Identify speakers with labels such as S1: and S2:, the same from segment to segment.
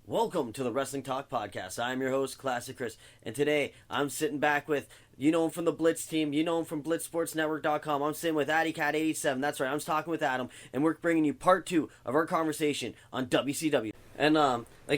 S1: Welcome to the Wrestling Talk Podcast. I'm your host, Classic Chris, and today I'm sitting back with, you know him from the Blitz team, you know him from BlitzSportsNetwork.com. I'm sitting with Addycat 87. That's right, I'm talking with Adam, and we're bringing you part 2 of our conversation on WCW. And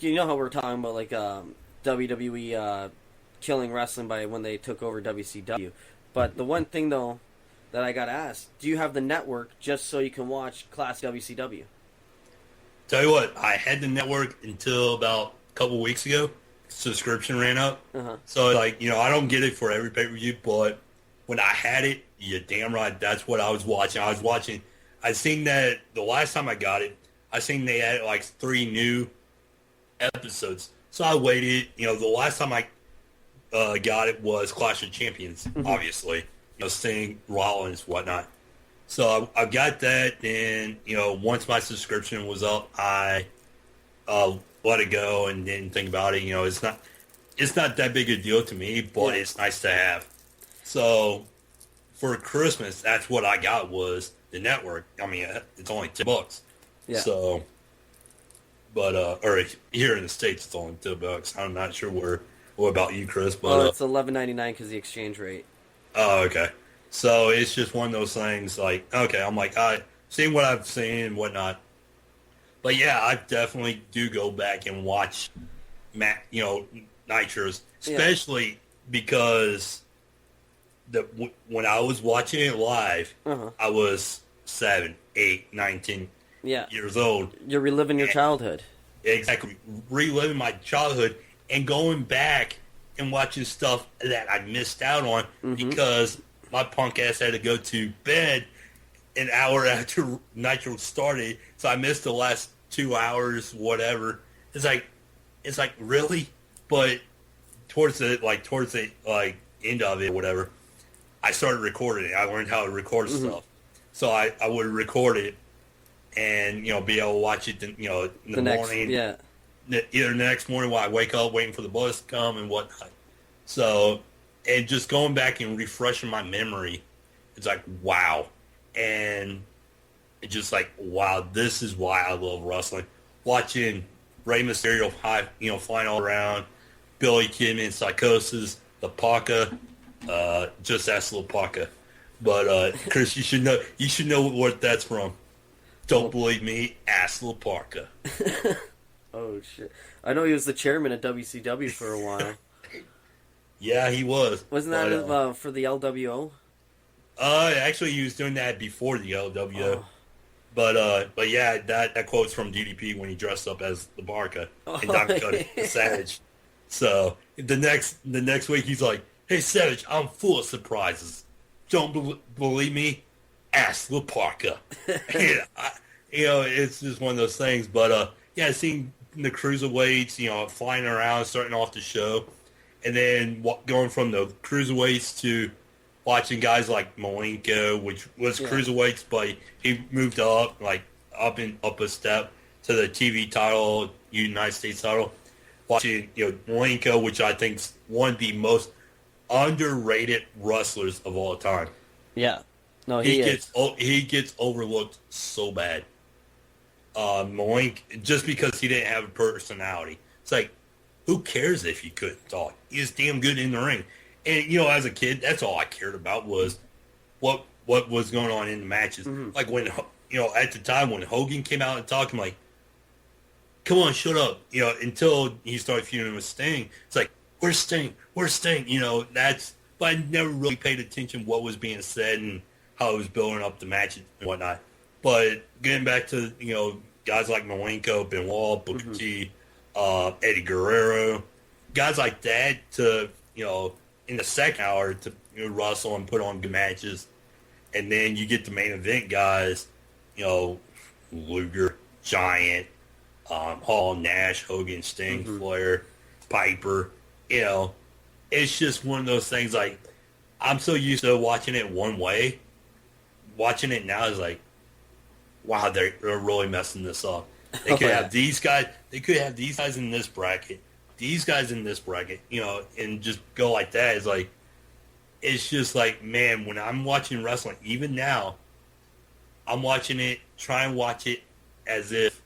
S1: you know how we're talking about WWE killing wrestling by when they took over WCW. But the one thing though that I got asked, do you have the network just so you can watch classic WCW?
S2: Tell you what, I had the network until about a couple weeks ago. Subscription ran up. So, I don't get it for every pay-per-view, but when I had it, you're damn right, that's what I was watching. I seen that the last time I got it, I seen they had 3 new episodes. So I waited. The last time I got it was Clash of Champions, obviously. Sting, Rollins, whatnot. So I got that, and once my subscription was up, I let it go and didn't think about it. It's not that big a deal to me, but it's nice to have. So for Christmas, that's what I got was the network. I mean, it's only $10.
S1: Yeah.
S2: So, but or here in the States, it's only $10. I'm not sure what about you, Chris? But
S1: it's $11.99 because the exchange rate.
S2: Oh, okay. So it's just one of those things I'm seeing what I've seen and whatnot. But yeah, I definitely do go back and watch Nitros, especially because when I was watching it live, I was 7, 8, 9, 10 years old.
S1: You're reliving your childhood.
S2: Exactly. Reliving my childhood and going back and watching stuff that I missed out on because my punk ass had to go to bed an hour after Nitro started, so I missed the last 2 hours, whatever. It's like really? But towards the end of it, whatever, I started recording it. I learned how to record stuff. So I would record it and, be able to watch it, in the morning. Either the next morning while I wake up waiting for the bus to come and whatnot. So, and just going back and refreshing my memory, it's wow. And it's just wow, this is why I love wrestling. Watching Rey Mysterio flying all around, Billy Kidman, Psychosis, the Paca, just ask Lil Paca. But Chris, you should know what that's from. Don't believe me, ask Lil Paca.
S1: Oh shit! I know he was the chairman at WCW for a while.
S2: Yeah, he was.
S1: Wasn't that for the LWO?
S2: Actually, he was doing that before the LWO. Oh. But yeah, that quote's from DDP when he dressed up as the Barca and Diamond Cody, the Savage. So the next week he's like, "Hey Savage, I'm full of surprises. Don't believe me? Ask the Barca." It's just one of those things. But yeah, seeing the cruiserweights, flying around, starting off the show. And then going from the cruiserweights to watching guys like Malenko, which was cruiserweights, but he moved up a step to the TV title, United States title. Watching Malenko, which I think is one of the most underrated wrestlers of all time.
S1: Yeah, no, he
S2: gets overlooked so bad. Malenko, just because he didn't have a personality, it's who cares if he couldn't talk? He was damn good in the ring. And, as a kid, that's all I cared about was what was going on in the matches. Like when, at the time when Hogan came out and talked, I'm like, come on, shut up. Until he started feuding with Sting. It's where's Sting? Where's Sting? But I never really paid attention what was being said and how it was building up the matches and whatnot. But getting back to, guys like Malenko, Benoit, Booker T, Eddie Guerrero, guys like that to, in the second hour to wrestle and put on good matches. And then you get the main event guys, Luger, Giant, Hall, Nash, Hogan, Sting, Flair, Piper. It's just one of those things I'm so used to watching it one way. Watching it now is wow, they're really messing this up. They could have these guys. They could have these guys in this bracket, these guys in this bracket, and just go like that. It's just man, when I'm watching wrestling, even now, I'm watching it, try and watch it as if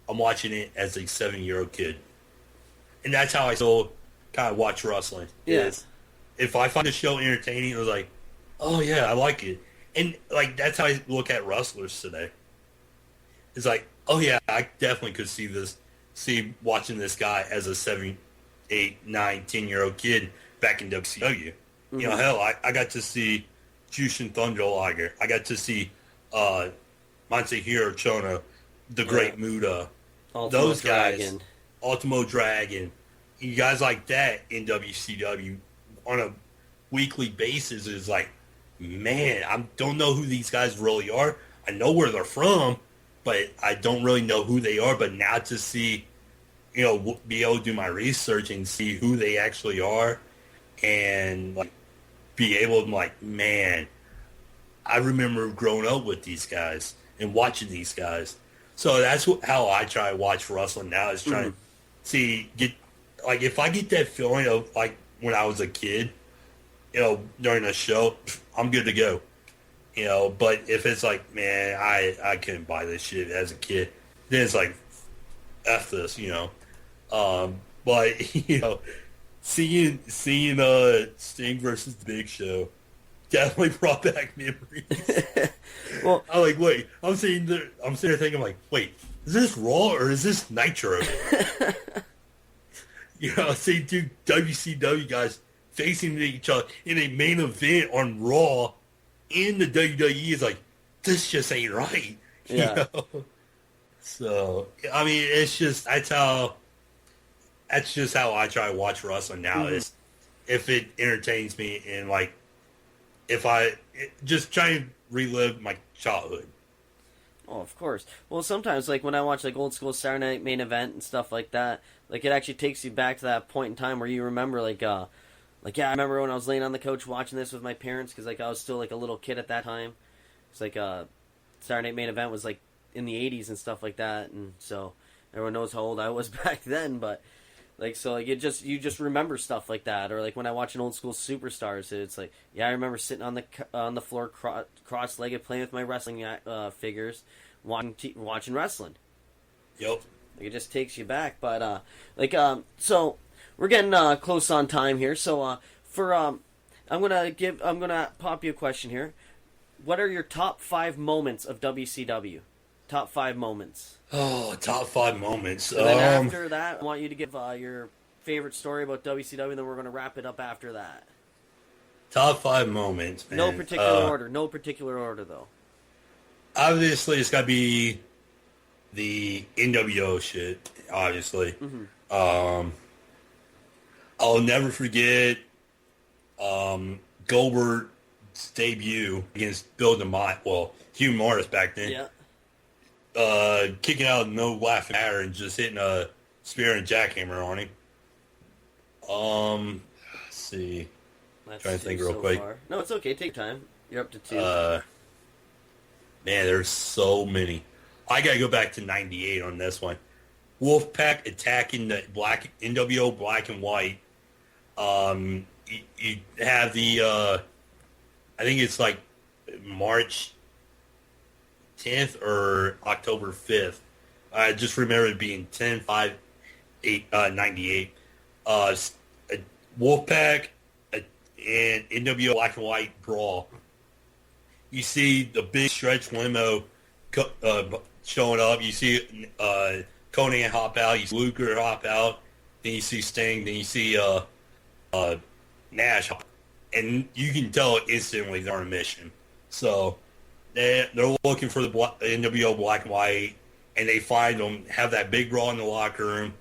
S2: I'm watching it as a 7-year-old kid. And that's how I still kind of watch wrestling.
S1: Yes.
S2: If I find a show entertaining, it was like, oh yeah, I like it. And like that's how I look at wrestlers today. It's like, oh yeah, I definitely could see watching this guy as a 7, 8, 9, 10-year-old kid back in WCW. Mm-hmm. You know, hell, I got to see Jushin Thunder Liger. I got to see Masahiro Chono, the Great Muta. Those guys, Ultimo Dragon. You guys like that in WCW on a weekly basis is like, man, I don't know who these guys really are. I know where they're from, but I don't really know who they are. But now to see, you know, be able to do my research and see who they actually are and like be able to like, man, I remember growing up with these guys and watching these guys. So that's how I try to watch wrestling now is trying to get if I get that feeling of like when I was a kid, you know, during a show, I'm good to go. You know, but if it's like, man, I couldn't buy this shit as a kid, then it's like, F this, you know. But, you know, seeing Sting versus the Big Show definitely brought back memories. Well, I'm like, wait, I'm sitting there thinking, like, wait, is this Raw or is this Nitro? You know, seeing two WCW guys facing each other in a main event on Raw in the WWE is like, this just ain't right.
S1: Yeah.
S2: You know? So, I mean, it's just, that's just how I try to watch wrestling now is if it entertains me and like, if I just try and relive my childhood.
S1: Oh, of course. Well, sometimes, like, when I watch, like, old school Saturday Night Main Event and stuff like that, like, it actually takes you back to that point in time where you remember, yeah, I remember when I was laying on the couch watching this with my parents, because, like, I was still, like, a little kid at that time. It's like, Saturday Night Main Event was, like, in the 80s and stuff like that, and so everyone knows how old I was back then, but, like, so, like, you just remember stuff like that, or, like, when I watch an old school Superstars, it's like, yeah, I remember sitting on the floor cross-legged playing with my wrestling figures, watching wrestling.
S2: Yep.
S1: Like, it just takes you back, but, so, we're getting close on time here, so, I'm gonna pop you a question here. What are your top 5 moments of WCW? Top 5 moments.
S2: Oh, top 5 moments.
S1: And then after that, I want you to give your favorite story about WCW, and then we're going to wrap it up after that.
S2: Top 5 moments, man.
S1: No particular order. No particular order, though.
S2: Obviously, it's got to be the NWO shit, obviously. Mm-hmm. I'll never forget Goldberg's debut against Bill DeMott. Well, Hugh Morris back then.
S1: Yeah.
S2: Kicking out no laughing matter and just hitting a spear and jackhammer on him. Let's see. Trying to think real quick.
S1: Far. No, it's okay. Take time. You're up to 2.
S2: Man, there's so many. I gotta go back to '98 on this one. Wolfpack attacking the NWO Black and White. You have the I think it's like March 10th or October 5th. I just remember it being 10/5/98. Wolfpack and NWO Black and White brawl. You see the big stretch limo showing up. You see Conan hop out. You see Luger hop out. Then you see Sting. Then you see Nash. And you can tell instantly they're on a mission. So they're looking for the NWO Black and White, and they find them, have that big brawl in the locker room.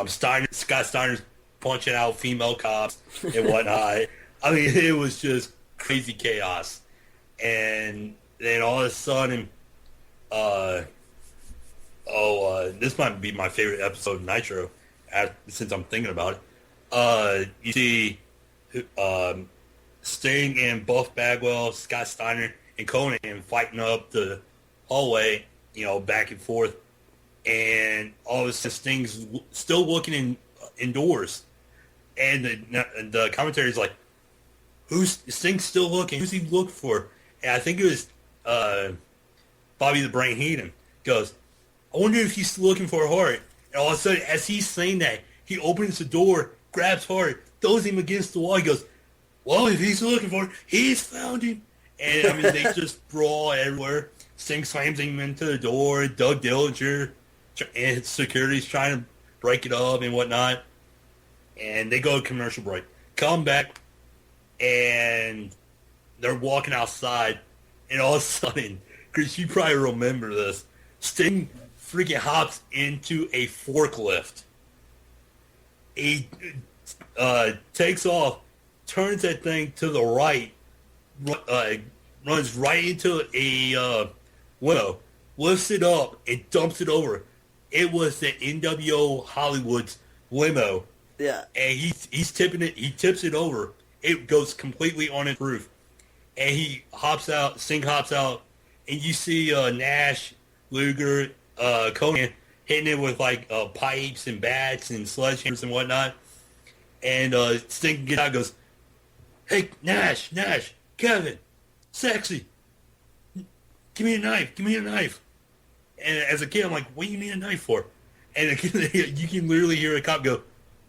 S2: Scott Steiner's punching out female cops and whatnot. I mean, it was just crazy chaos. And then all of a sudden, this might be my favorite episode of Nitro, since I'm thinking about it. You see Sting and Buff Bagwell, Scott Steiner, and Conan fighting up the hallway, you know, back and forth. And all of a sudden, Sting's still looking indoors. And the commentary is like, who's Sting's still looking? Who's he looking for? And I think it was Bobby the Brain Heenan goes, I wonder if he's looking for a heart. And all of a sudden, as he's saying that, He opens the door, grabs Hart, throws him against the wall. He goes, well, if he's looking for it, he's found him. And, I mean, they just brawl everywhere. Sting slams him into the door. Doug Dillinger and security's trying to break it up and whatnot. And they go to commercial break. Come back, and they're walking outside. And all of a sudden, Chris, you probably remember this, Sting freaking hops into a forklift. He takes off, turns that thing to the right, runs right into a window, lifts it up, and dumps it over. It was the NWO Hollywood's limo.
S1: Yeah.
S2: And he's tipping it. He tips it over. It goes completely on its roof. And he hops out. Sting hops out. And you see Nash, Luger, Conan hitting it with like pipes and bats and sledgehammers and whatnot. And Sting gets out and goes, hey, Nash, Kevin, sexy, give me a knife. And as a kid, I'm like, what do you need a knife for? And you can literally hear a cop go,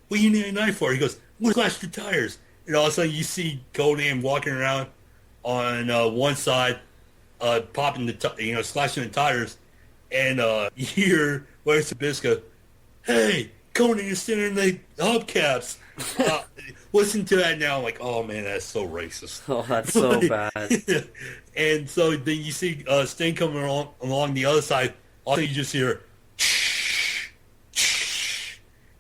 S2: what do you need a knife for? He goes, we'll slash the tires. And all of a sudden you see Conan walking around on one side, popping slashing the tires. And you hear Larry Sabisco, hey, Conan is sitting in the hubcaps. Listen to that now. I'm like, oh man, that's so racist.
S1: Oh, that's so bad.
S2: And so then you see Sting coming along the other side. All you just hear,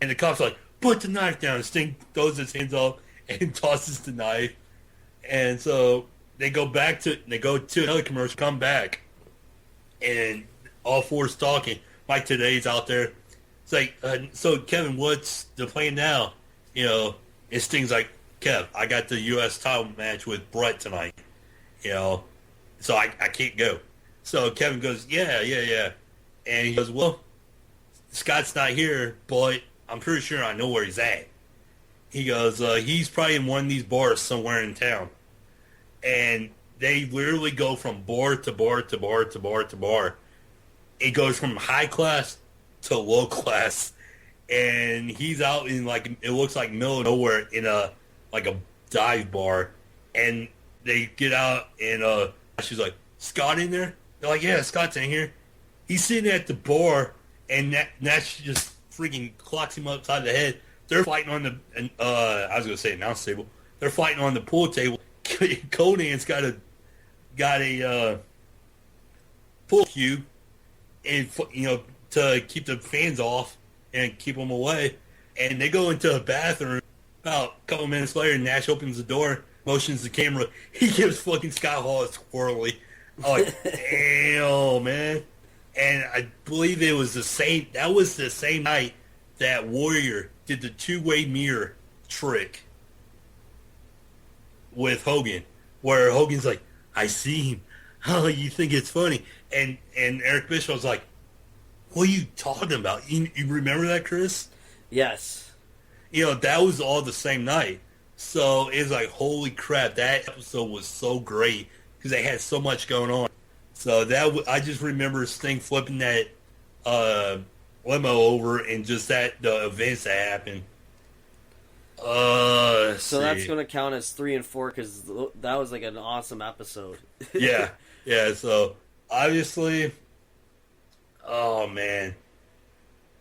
S2: and the cop's like, put the knife down. And Sting throws his hands up and tosses the knife. And so they go to another commercial, come back, and all four is talking. Mike Today's out there. It's like, so Kevin, what's the plan now? And Sting's like, Kev, I got the U.S. title match with Brett tonight, so I can't go. So Kevin goes, yeah. And he goes, well, Scott's not here, but I'm pretty sure I know where he's at. He goes, he's probably in one of these bars somewhere in town. And they literally go from bar to bar to bar to bar to bar. It goes from high class to low class. And he's out in it looks like middle of nowhere in a dive bar. And they get out and she's like, Scott in there? They're like, yeah, Scott's in here. He's sitting at the bar, and Nash just freaking clocks him upside the head. They're fighting on the, I was going to say announce table. They're fighting on the pool table. Conan's got a pool cue, and to keep the fans off and keep them away. And they go into a bathroom. About a couple minutes later, Nash opens the door, motions the camera. He gives fucking Scott Hall a twirly. I'm like, damn, man. And I believe it was the same night that Warrior did the two-way mirror trick with Hogan, where Hogan's like, I see him. Oh, you think it's funny? And Eric Bischoff's like, what are you talking about? You remember that, Chris?
S1: Yes.
S2: That was all the same night. So it's like, holy crap, that episode was so great because they had so much going on. So I just remember Sting flipping that limo over and just the events that happened.
S1: So that's going to count as 3 and 4 because that was like an awesome episode.
S2: Yeah. So obviously, oh man,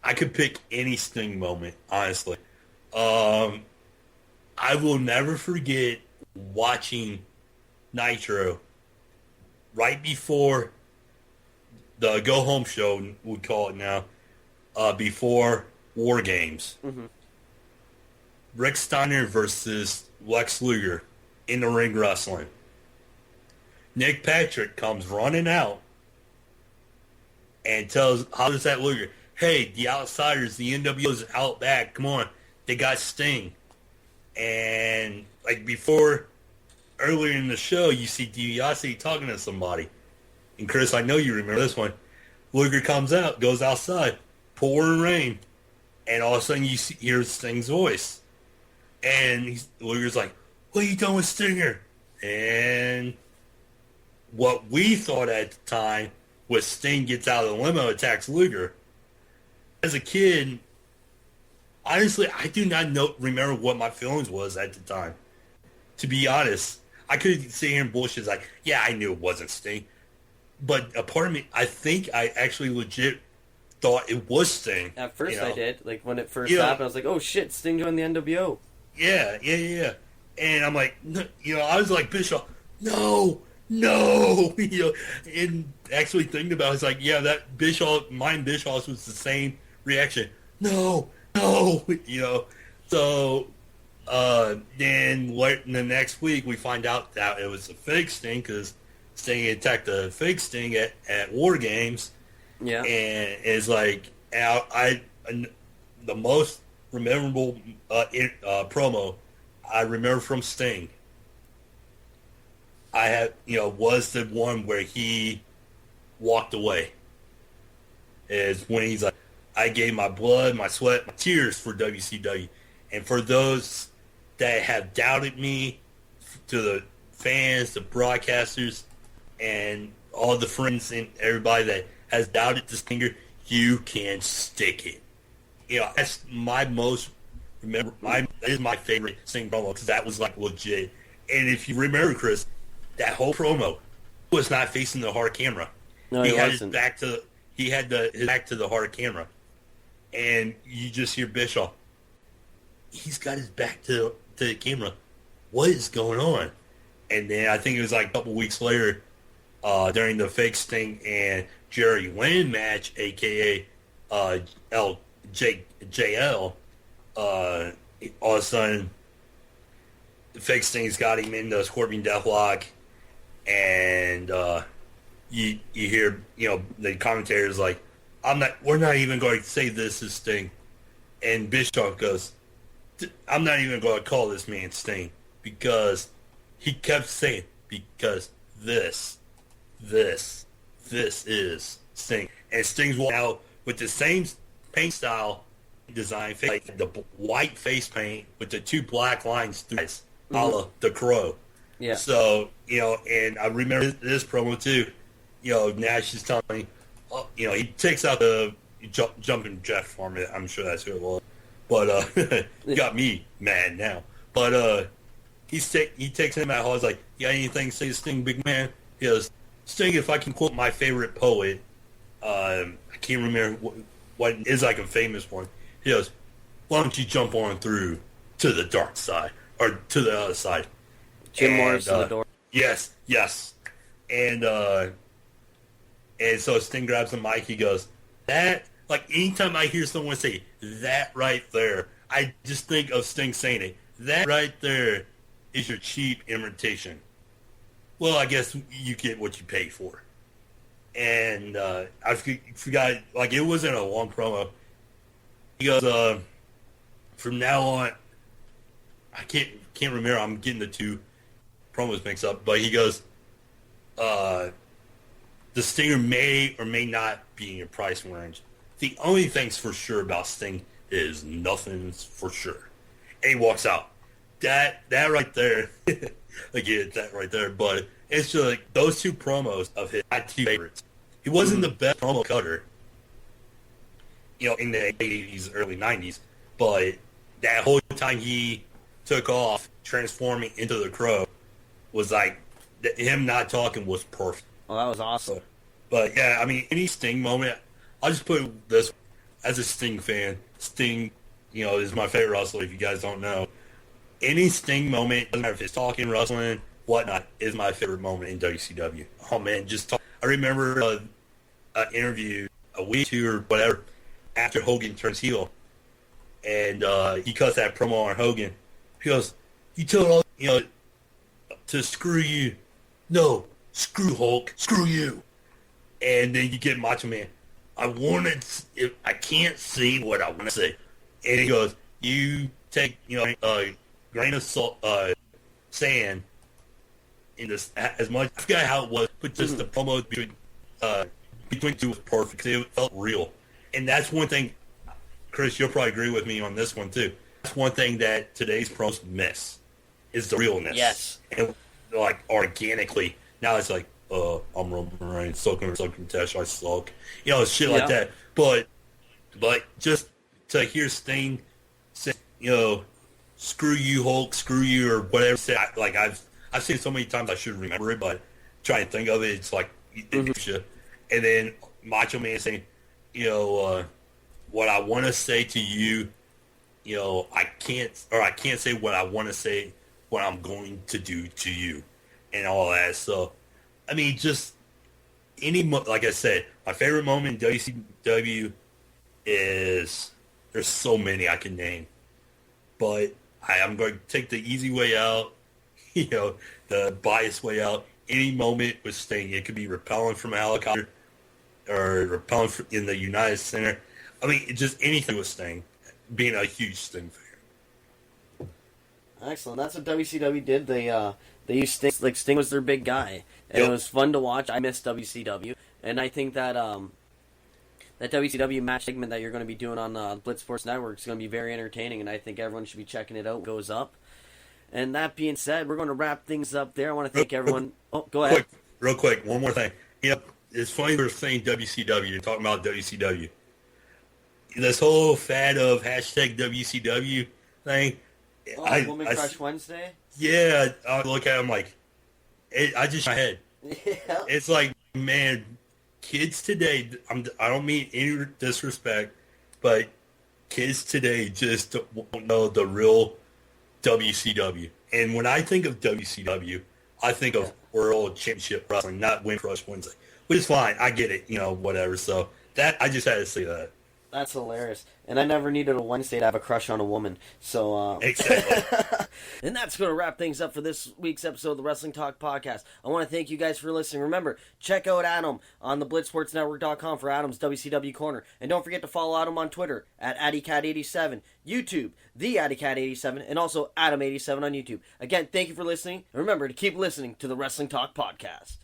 S2: I could pick any Sting moment, honestly. I will never forget watching Nitro right before the Go Home show, we call it now, before War Games. Mm-hmm. Rick Steiner versus Lex Luger in the ring wrestling. Nick Patrick comes running out and hollers that Luger, hey, the Outsiders, the NWO's out back, come on, they got Sting. And before, earlier in the show, you see DiBiase talking to somebody. And Chris, I know you remember this one. Luger comes out, goes outside, pouring rain, and all of a sudden you hear Sting's voice. And Luger's like, what are you doing with Stinger? And what we thought at the time was Sting gets out of the limo, attacks Luger. As a kid, honestly, I do not remember what my feelings was at the time. To be honest, I could sit here and bullshit like, yeah, I knew it wasn't Sting. But a part of me, I think I actually legit thought it was Sting.
S1: At first I did. Like, when it first
S2: You know,
S1: happened, I was like, oh shit, Sting joined the NWO.
S2: Yeah. And I'm like, I was like, Bischoff, no. And actually thinking about it, it's like, yeah, that Bischoff was the same reaction. No. So, then the next week we find out that it was a fake Sting because Sting attacked a fake Sting at War Games.
S1: Yeah.
S2: And it's like, the most memorable promo I remember from Sting, was the one where he walked away. Is when he's like, I gave my blood, my sweat, my tears for WCW. And for those that have doubted me, to the fans, the broadcasters, and all the friends and everybody that has doubted the Stinger, you can stick it. That's my most that is my favorite Sting promo because that was like legit. And if you remember, Chris, that whole promo was not facing the hard camera.
S1: No,
S2: he had
S1: wasn't.
S2: His back to the hard camera, and you just hear Bischoff. He's got his back to the camera. What is going on? And then I think it was like a couple weeks later, during the fake Sting and Jerry Lynn match, aka JL. All of a sudden, the fake Sting's got him in the Scorpion Deathlock, and you hear the commentators like, we're not even going to say this is Sting, and Bischoff goes, I'm not even going to call this man Sting because he kept saying because this is Sting, and Sting's walking out with the same paint style design, like the white face paint with the two black lines through it, a la the Crow.
S1: Yeah.
S2: So, and I remember this promo too. Nash is telling me, he takes out the jumping Jeff for me. I'm sure that's who it was. But, got me mad now. But, he takes him out. I was like, you got anything to say to Sting, big man? He goes, Sting, if I can quote my favorite poet, I can't remember what is like a famous one. He goes, why don't you jump on through to the dark side, or to the other side?
S1: Jim Morris to the door.
S2: Yes. And so Sting grabs the mic, he goes, that, like anytime I hear someone say, that right there, I just think of Sting saying it. That right there is your cheap imitation. Well, I guess you get what you pay for. And I forgot, like, it wasn't a long promo. He goes, from now on, I can't remember, I'm getting the two promos mixed up, but he goes, the Stinger may or may not be in your price range. The only thing's for sure about Sting is nothing's for sure. And he walks out. That right there, again, that right there, but it's just like those two promos of his, my two favorites. He wasn't the best promo cutter, in the 80s, early 90s, but that whole time he took off, transforming into the Crow, was like, him not talking was perfect.
S1: Oh, that was awesome.
S2: But yeah, I mean, any Sting moment, I'll just put it this, as a Sting fan, Sting, is my favorite wrestler, if you guys don't know. Any Sting moment, doesn't matter if it's talking, wrestling, whatnot, is my favorite moment in WCW. Oh man, I remember an interview a week or two or whatever after Hogan turns heel, and he cuts that promo on Hogan. He goes, "You told all to screw you, no, screw Hulk, screw you." And then you get Macho Man. I can't see what I want to say, and he goes, "You take a grain of salt, sand." In this, as much, I forgot how it was, but just the promo between two was perfect. It felt real, and that's one thing. Chris, you'll probably agree with me on this one too. That's one thing that today's pros miss is the realness.
S1: Yes,
S2: and like organically. Now it's like, I'm Roman Reigns, sucking Tash, I suck, shit like that. But just to hear Sting saying, screw you, Hulk, screw you, or whatever. I've seen it so many times I should remember it, but trying to think of it, it's like, and then Macho Man saying, what I want to say to you, I can't say what I want to say, what I'm going to do to you, and all that. So, I mean, just like I said, my favorite moment in WCW is, there's so many I can name, but I'm going to take the easy way out, the biased way out. Any moment with Sting, it could be rappelling from a helicopter or rappelling in the United Center. I mean, just anything with Sting, being a huge Sting fan.
S1: Excellent. That's what WCW did. They used Sting, like Sting was their big guy, and It was fun to watch. I miss WCW, and I think that that WCW match segment that you're going to be doing on Blitz Sports Network is going to be very entertaining, and I think everyone should be checking it out when it goes up. And that being said, we're going to wrap things up there. I want to thank everyone. Oh, go ahead.
S2: Real quick, one more thing. It's funny we're saying WCW. You're talking about WCW. This whole fad of hashtag WCW thing.
S1: Woman Crush Wednesday?
S2: Yeah, I look at them like, I just my head.
S1: Yeah.
S2: It's like, man, kids today, I don't mean any disrespect, but kids today just don't know the real WCW. And when I think of WCW, I think of World Championship Wrestling, not Win Crush Wednesday. Which is fine. I get it, whatever. So that, I just had to say that.
S1: That's hilarious. And I never needed a Wednesday to have a crush on a woman. So,
S2: Exactly.
S1: And that's going to wrap things up for this week's episode of the Wrestling Talk Podcast. I want to thank you guys for listening. Remember, check out Adam on the BlitzSportsNetwork.com for Adam's WCW Corner. And don't forget to follow Adam on Twitter at Addycat87, YouTube, the Addycat87, and also Adam87 on YouTube. Again, thank you for listening. And remember to keep listening to the Wrestling Talk Podcast.